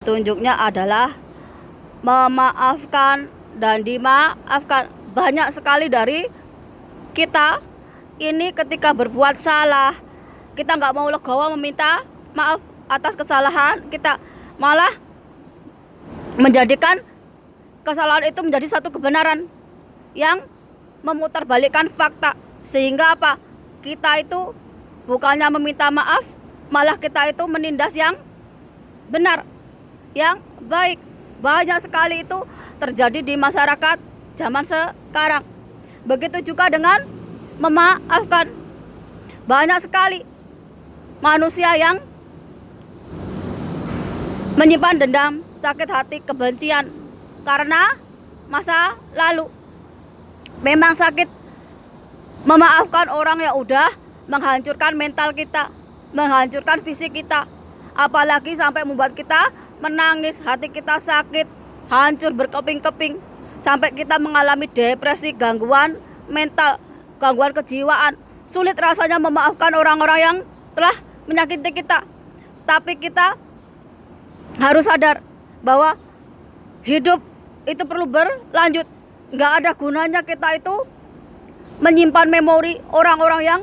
petunjuknya adalah memaafkan dan dimaafkan. Banyak sekali dari kita ini ketika berbuat salah, kita nggak mau legowo meminta maaf atas kesalahan kita, malah menjadikan kesalahan itu menjadi satu kebenaran yang memutarbalikkan fakta. Sehingga apa? Kita itu bukannya meminta maaf, malah kita itu menindas yang benar, yang baik. Banyak sekali itu terjadi di masyarakat zaman sekarang. Begitu juga dengan memaafkan. Banyak sekali manusia yang menyimpan dendam, sakit hati, kebencian karena masa lalu. Memang sakit memaafkan orang yang udah menghancurkan mental kita, menghancurkan fisik kita, apalagi sampai membuat kita menangis, hati kita sakit, hancur berkeping-keping, sampai kita mengalami depresi, gangguan mental, gangguan kejiwaan. Sulit rasanya memaafkan orang-orang yang telah menyakiti kita. Tapi kita harus sadar bahwa hidup itu perlu berlanjut. Nggak ada gunanya kita itu menyimpan memori orang-orang yang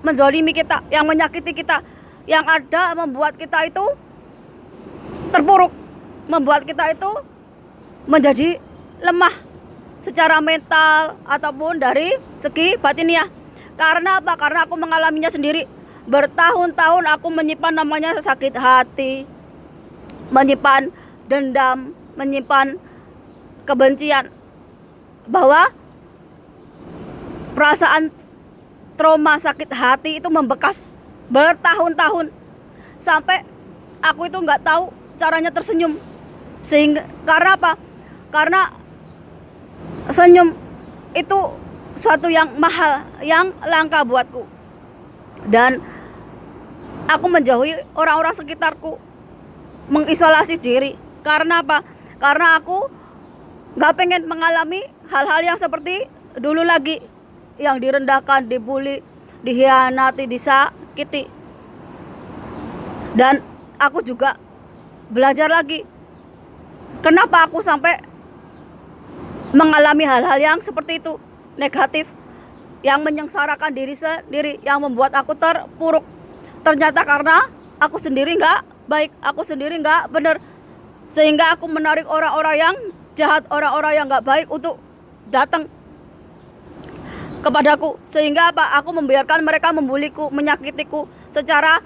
menzalimi kita, yang menyakiti kita, yang ada membuat kita itu terpuruk, membuat kita itu menjadi lemah secara mental ataupun dari segi batiniah. Karena apa? Karena aku mengalaminya sendiri. Bertahun-tahun aku menyimpan namanya sakit hati, menyimpan dendam, menyimpan kebencian, bahwa perasaan trauma sakit hati itu membekas bertahun-tahun, sampai aku itu nggak tahu caranya tersenyum. Sehingga karena apa? Karena senyum itu suatu yang mahal, yang langka buatku. Dan aku menjauhi orang-orang sekitarku, mengisolasi diri. Karena apa? Karena aku gak pengen mengalami hal-hal yang seperti dulu lagi, yang direndahkan, dibully, dihianati, disakiti. Dan aku juga belajar lagi, kenapa aku sampai mengalami hal-hal yang seperti itu, negatif, yang menyengsarakan diri sendiri, yang membuat aku terpuruk. Ternyata karena aku sendiri nggak baik, aku sendiri nggak benar, sehingga aku menarik orang-orang yang jahat, orang-orang yang nggak baik untuk datang kepadaku. Sehingga apa? Aku membiarkan mereka membuliku, menyakitiku secara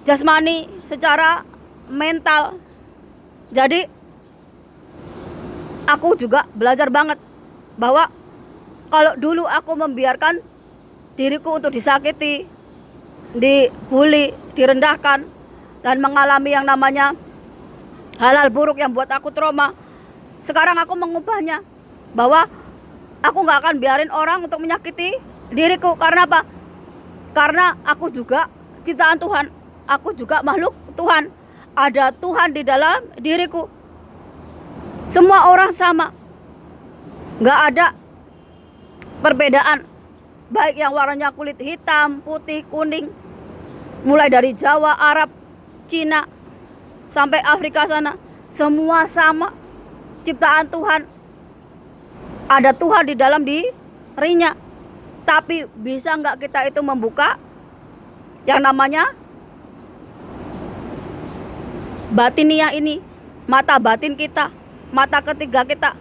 jasmani, secara mental. Jadi aku juga belajar banget bahwa kalau dulu aku membiarkan diriku untuk disakiti, dibully, direndahkan, dan mengalami yang namanya hal-hal buruk yang buat aku trauma, sekarang aku mengubahnya bahwa aku gak akan biarin orang untuk menyakiti diriku. Karena apa? Karena aku juga ciptaan Tuhan, aku juga makhluk Tuhan, ada Tuhan di dalam diriku. Semua orang sama, gak ada perbedaan, baik yang warnanya kulit hitam, putih, kuning, mulai dari Jawa, Arab, Cina, sampai Afrika sana, semua sama, ciptaan Tuhan, ada Tuhan di dalam dirinya. Tapi bisa nggak kita itu membuka yang namanya batiniah ini, mata batin kita, mata ketiga kita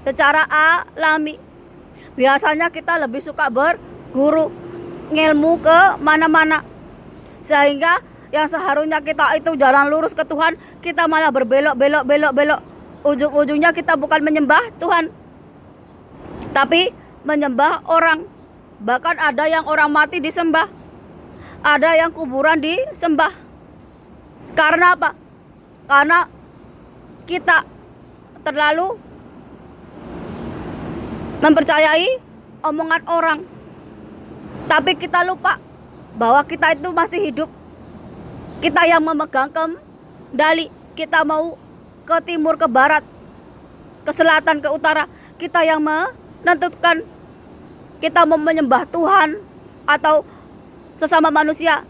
secara alami. Biasanya kita lebih suka berguru ngilmu ke mana-mana, sehingga yang seharusnya kita itu jalan lurus ke Tuhan, kita malah berbelok. Ujung-ujungnya kita bukan menyembah Tuhan, tapi menyembah orang. Bahkan ada yang orang mati disembah, ada yang kuburan disembah. Karena apa? Karena kita terlalu mempercayai omongan orang, tapi kita lupa bahwa kita itu masih hidup. Kita yang memegang kendali. Kita mau ke timur, ke barat, ke selatan, ke utara, kita yang menentukan. Kita mau menyembah Tuhan atau sesama manusia,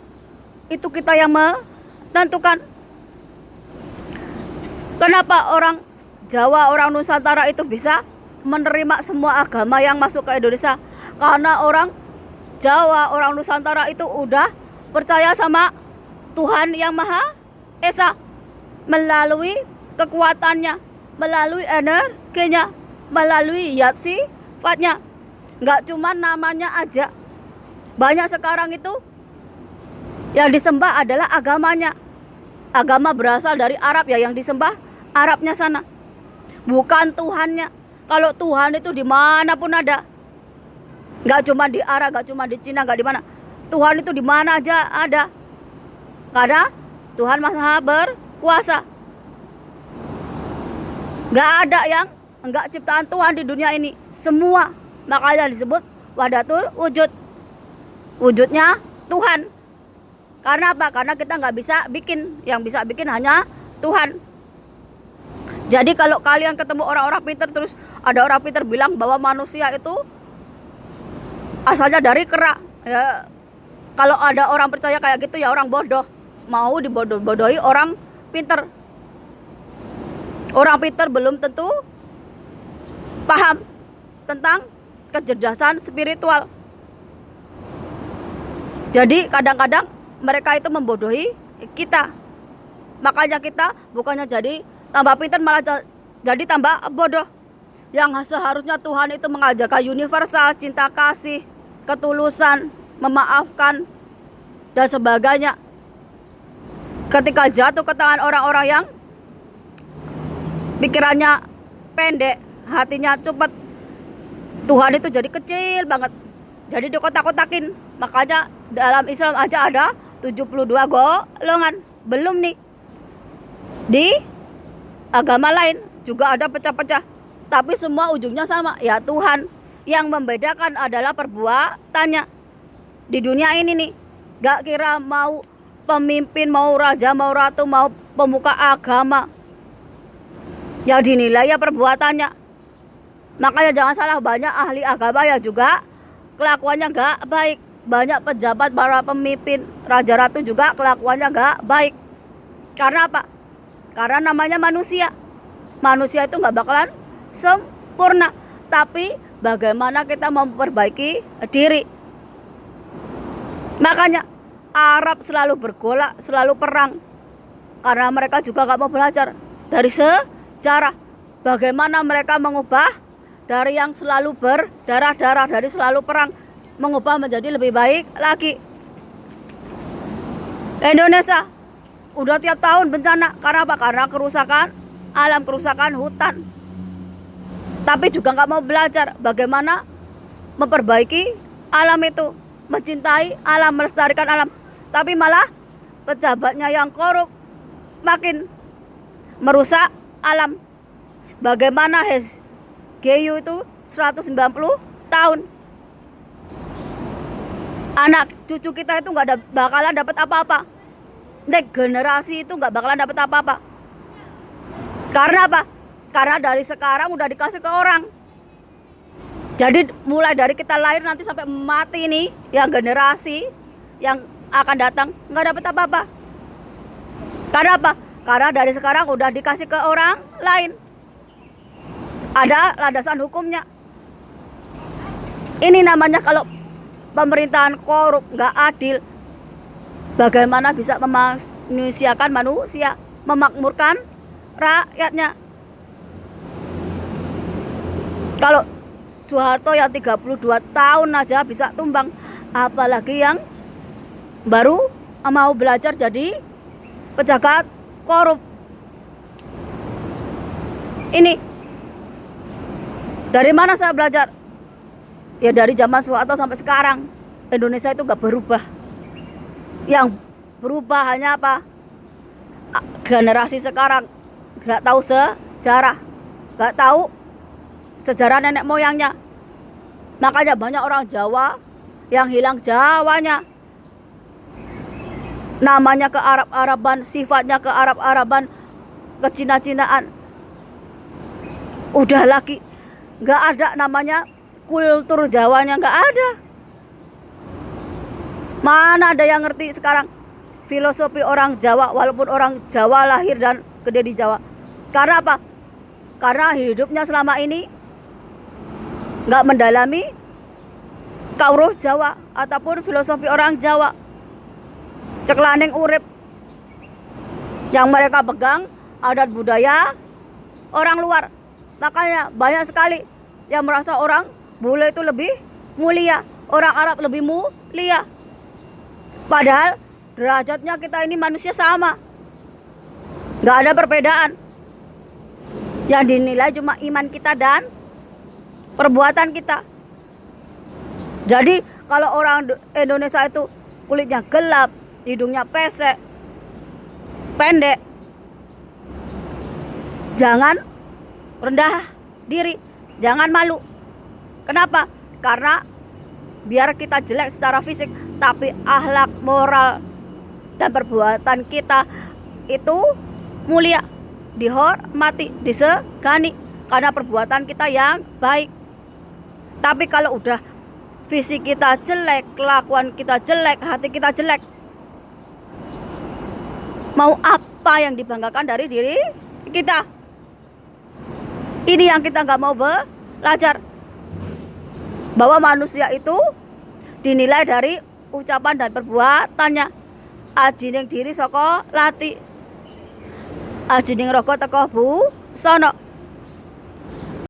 itu kita yang menentukan. Kenapa orang Jawa, orang Nusantara itu bisa menerima semua agama yang masuk ke Indonesia? Karena orang Jawa, orang Nusantara itu udah percaya sama Tuhan yang Maha Esa melalui kekuatannya, melalui energinya, melalui zat sifatnya. Nggak cuma namanya aja. Banyak sekarang itu yang disembah adalah agamanya. Agama berasal dari Arab ya, yang disembah Arabnya sana, bukan Tuhannya. Kalau Tuhan itu dimanapun ada, nggak cuma di Arab, nggak cuma di Cina, nggak di mana. Tuhan itu di mana aja ada, karena Tuhan Maha berkuasa. Nggak ada yang nggak ciptaan Tuhan di dunia ini, semua. Makanya disebut wahdatul wujud, wujudnya Tuhan. Karena apa? Karena kita nggak bisa bikin, yang bisa bikin hanya Tuhan. Jadi kalau kalian ketemu orang-orang pintar, terus ada orang pintar bilang bahwa manusia itu asalnya dari kera, ya, kalau ada orang percaya kayak gitu ya orang bodoh, mau dibodoh-bodohi orang pintar. Orang pintar belum tentu paham tentang kecerdasan spiritual. Jadi kadang-kadang mereka itu membodohi kita. Makanya kita bukannya jadi tambah pintar, malah jadi tambah bodoh. Yang seharusnya Tuhan itu mengajarkan universal, cinta kasih, ketulusan, memaafkan, dan sebagainya. Ketika jatuh ke tangan orang-orang yang pikirannya pendek, hatinya cepat, Tuhan itu jadi kecil banget, jadi dikotak-kotakin. Makanya dalam Islam aja ada 72 golongan. Belum nih di agama lain juga ada pecah-pecah, tapi semua ujungnya sama, ya Tuhan. Yang membedakan adalah perbuatannya. Di dunia ini nih, gak kira mau pemimpin, mau raja, mau ratu, mau pemuka agama, yang dinilai ya perbuatannya. Makanya jangan salah, banyak ahli agama ya juga kelakuannya gak baik. Banyak pejabat, para pemimpin, raja ratu juga kelakuannya gak baik. Karena apa? Karena namanya manusia. Manusia itu gak bakalan sempurna, tapi bagaimana kita memperbaiki diri. Makanya Arab selalu bergolak, selalu perang, karena mereka juga gak mau belajar dari sejarah. Bagaimana mereka mengubah dari yang selalu berdarah-darah, dari selalu perang, mengubah menjadi lebih baik lagi. Indonesia udah tiap tahun bencana. Karena apa? Karena kerusakan alam, kerusakan hutan. Tapi juga nggak mau belajar bagaimana memperbaiki alam itu, mencintai alam, melestarikan alam. Tapi malah pejabatnya yang korup makin merusak alam. Bagaimana GU itu 190 tahun. Anak cucu kita itu nggak bakalan dapat apa-apa. Nek generasi itu nggak bakalan dapat apa-apa. Karena apa? Karena dari sekarang udah dikasih ke orang. Jadi mulai dari kita lahir nanti sampai mati ini, yang generasi yang akan datang nggak dapat apa-apa. Karena apa? Karena dari sekarang udah dikasih ke orang lain. Ada landasan hukumnya. Ini namanya kalau pemerintahan korup, nggak adil. Bagaimana bisa memanusiakan manusia, memakmurkan rakyatnya? Kalau Soeharto yang 32 tahun aja bisa tumbang, apalagi yang baru mau belajar jadi pejabat korup. Ini dari mana saya belajar? Ya dari zaman Soeharto sampai sekarang. Indonesia itu gak berubah. Yang berubah hanya apa? Generasi sekarang gak tahu sejarah, gak tahu sejarah nenek moyangnya. Makanya banyak orang Jawa yang hilang Jawanya. Namanya ke Arab-Araban, sifatnya ke Arab-Araban, ke Cina-Cinaan. Udah lagi gak ada namanya kultur Jawanya, gak ada. Mana ada yang ngerti sekarang filosofi orang Jawa, walaupun orang Jawa lahir dan gede di Jawa. Karena apa? Karena hidupnya selama ini nggak mendalami kauruh Jawa ataupun filosofi orang Jawa. Ceklaning urip yang mereka pegang adat budaya orang luar. Makanya banyak sekali yang merasa orang bule itu lebih mulia, orang Arab lebih mulia. Padahal derajatnya kita ini manusia sama, nggak ada perbedaan. Yang dinilai cuma iman kita dan perbuatan kita. Jadi kalau orang Indonesia itu kulitnya gelap, hidungnya pesek, pendek, jangan rendah diri, jangan malu. Kenapa? Karena biar kita jelek secara fisik, tapi akhlak, moral, dan perbuatan kita itu mulia, dihormati, disegani, karena perbuatan kita yang baik. Tapi kalau udah fisik kita jelek, kelakuan kita jelek, hati kita jelek, mau apa yang dibanggakan dari diri kita? Ini yang kita nggak mau belajar, bahwa manusia itu dinilai dari ucapan dan perbuatannya. Ajining diri saka lati, ajining raga teka busana.